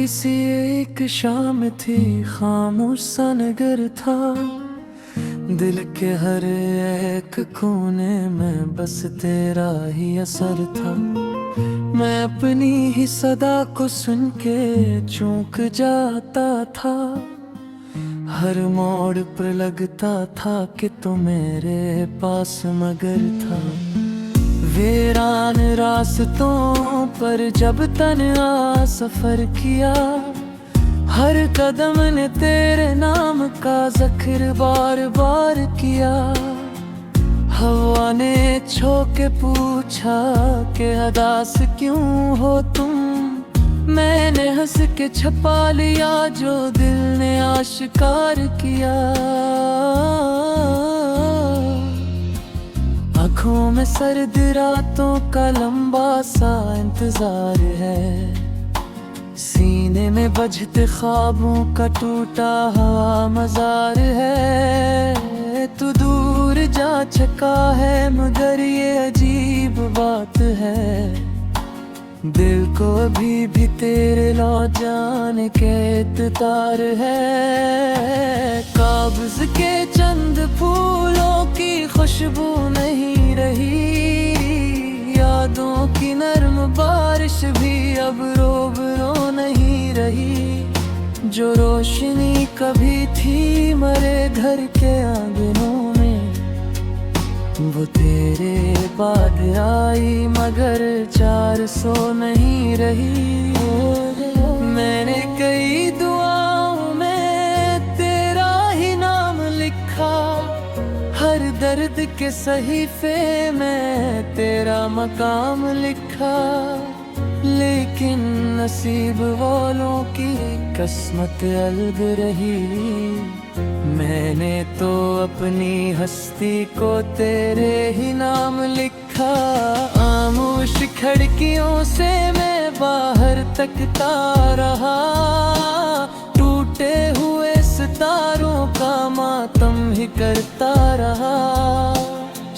सी एक शाम थी, खामोश सा नगर था। दिल के हर एक कोने में बस तेरा ही असर था। मैं अपनी ही सदा को सुन के चूक जाता था। हर मोड़ पर लगता था कि तू मेरे पास मगर था। वीरान रास्तों पर जब तन्हा सफर किया, हर कदम ने तेरे नाम का जिक्र बार बार किया। हवा ने छो के पूछा कि अदास क्यों हो तुम। मैंने हंस के छपा लिया जो दिल ने आशिकार किया। आँखों में सर्द रातों का लंबा सा इंतजार है। सीने में बजते ख्वाबों का टूटा हुआ मजार है। तू दूर जा चुका है मगर ये अजीब बात है। दिल को अभी भी तेरे लौट जाने के इंतजार है। काब्ज़ के चंद फूलों की खुशबू नहीं रही। यादों की नर्म बारिश भी अब रोबरो नहीं रही। जो रोशनी कभी थी मरे घर के आंगनों में, वो तेरे बाद आई मगर 400 नहीं रही। मैंने कई दुआओं में तेरा ही नाम लिखा। हर दर्द के सहीफे में तेरा मकाम लिखा। लेकिन नसीब वालों की किस्मत अलग रही। मैंने तो अपनी हस्ती को तेरे ही नाम लिखा। खामोश खिड़कियों से मैं बाहर तकता रहा। टूटे हुए सितारों का मातम ही करता रहा।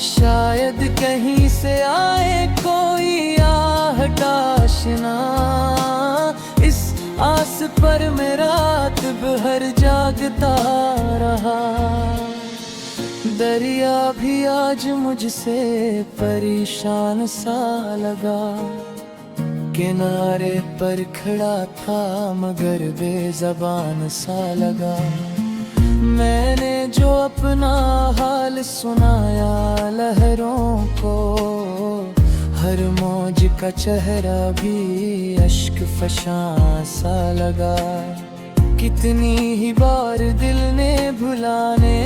शायद कहीं से आए कोई आहट आशना। इस आस पर मैं रात भर जागता रहा। दरिया भी आज मुझसे परेशान सा लगा। किनारे पर खड़ा था मगर बेज़बान सा लगा। मैंने जो अपना हाल सुनाया लहरों को, हर मौज का चेहरा भी अश्क फशां सा लगा। कितनी ही बार दिल ने भुलाने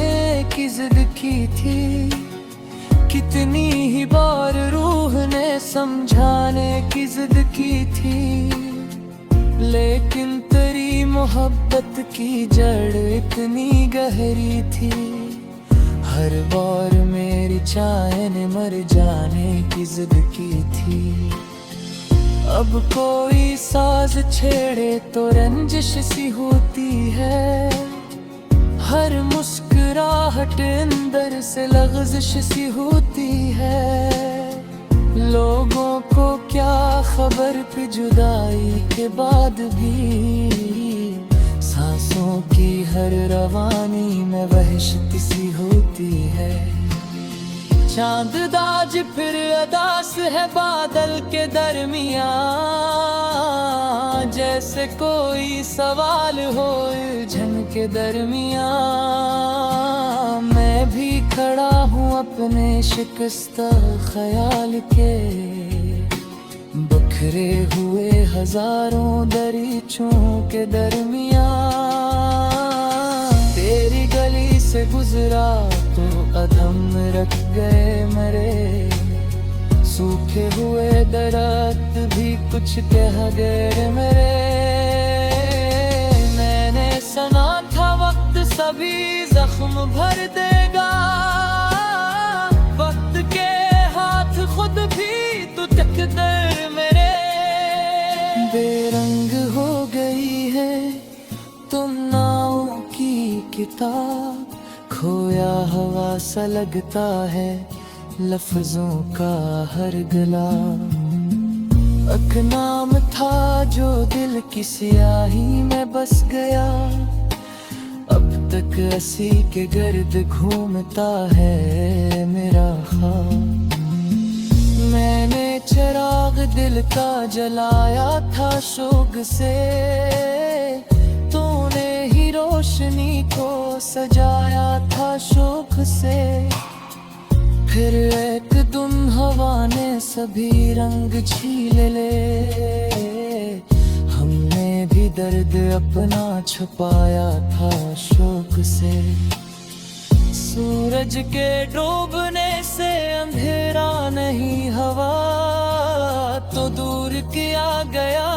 की जिद की थी। कितनी ही बार रूह ने समझाने की जिद की थी। लेकिन तेरी मोहब्बत की जड़ इतनी गहरी थी। हर बार मेरी चाह ने मर जाने की जिद की थी। अब कोई साज छेड़े तो रंजिश सी होती है। हर मुस्कुराहट अंदर से लग़ज़िश सी होती है। लोगों को क्या खबर कि जुदाई के बाद भी सांसों की हर रवानी में वहशत सी होती है। चांद दाज फिर अदास है बादल के दरमियां। जैसे कोई सवाल हो उलझन के दरमियां। मैं भी खड़ा हूँ अपने शिकस्ता ख्याल के। बिखरे हुए हजारों दरीचों के दरमियां। तेरी गली से गुजरा तो अधम रख गए मरे। सूखे हुए दरख्त भी कुछ कह गए मेरे। मैंने सुना था वक्त सभी जख्म भर देगा। वक्त के हाथ खुद भी तो तकदीर मेरे। बेरंग हो गई है तुम नाव की किताब। खोया हवा सा लगता है लफ्जों का हर गला। एक नाम था जो दिल की स्याही में बस गया, अब तक हंसी के गर्द घूमता है मेरा ख्वाब। मैंने चिराग दिल का जलाया था शौक से, तूने ही रोशनी को सजाया था शौक से। फिर एक दिन हवा ने सभी रंग छीन ले, हमने भी दर्द अपना छुपाया था शौक से। सूरज के डूबने से अंधेरा नहीं हवा, तो दूर किया गया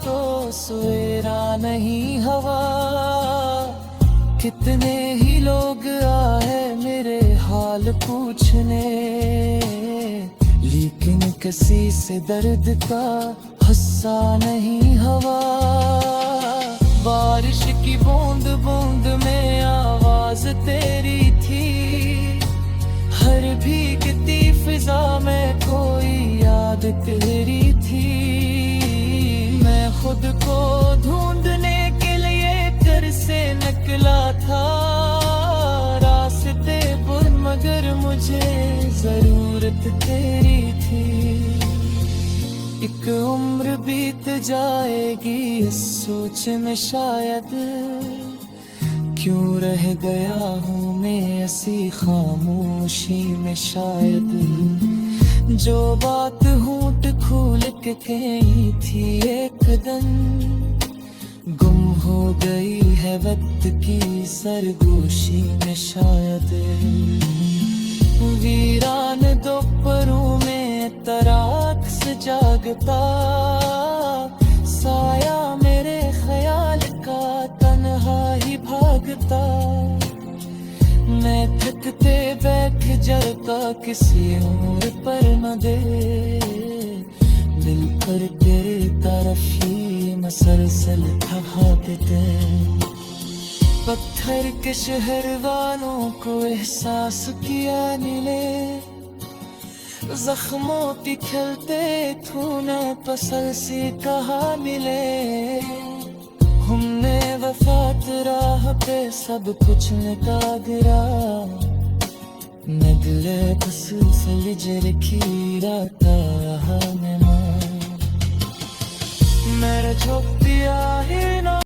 तो सवेरा नहीं हवा। कितने ही लोग आए मेरे हाल पूछने, लेकिन किसी से दर्द का हस्सा नहीं हवा। बारिश की बूंद बूंद में आवाज तेरी थी, हर भीगती फिजा में कोई याद तेरी थी। मैं खुद को ढूंढने के लिए घर से निकला था, रास्ते पर मगर मुझे जरूरत तेरी थी। एक उम्र बीत जाएगी इस सोच में शायद, क्यों रह गया हूँ मैं ऐसी खामोशी में शायद। जो बात होंठ खोल के कही थी एक दिन, गुम हो गई है वक्त की सरगोशी में शायद। वीरान दोपहरों में तराक्स जागता, साया मेरे ख्याल का तन्हा ही भागता। मैं थकते बैठ जाता किसी और पर न दे, दिल पर तेरे तरफ ही मसलसल भागते। पत्थर के शहर वालों को एहसास किया मिले, जख्मों की खिलते तूने पसल से कहा मिले। हमने वफात राह पे सब कुछ मिटा गिरा, मैं दिले पसल से लिजर खीरा था मैं। मेरा झोंक दिया ही ना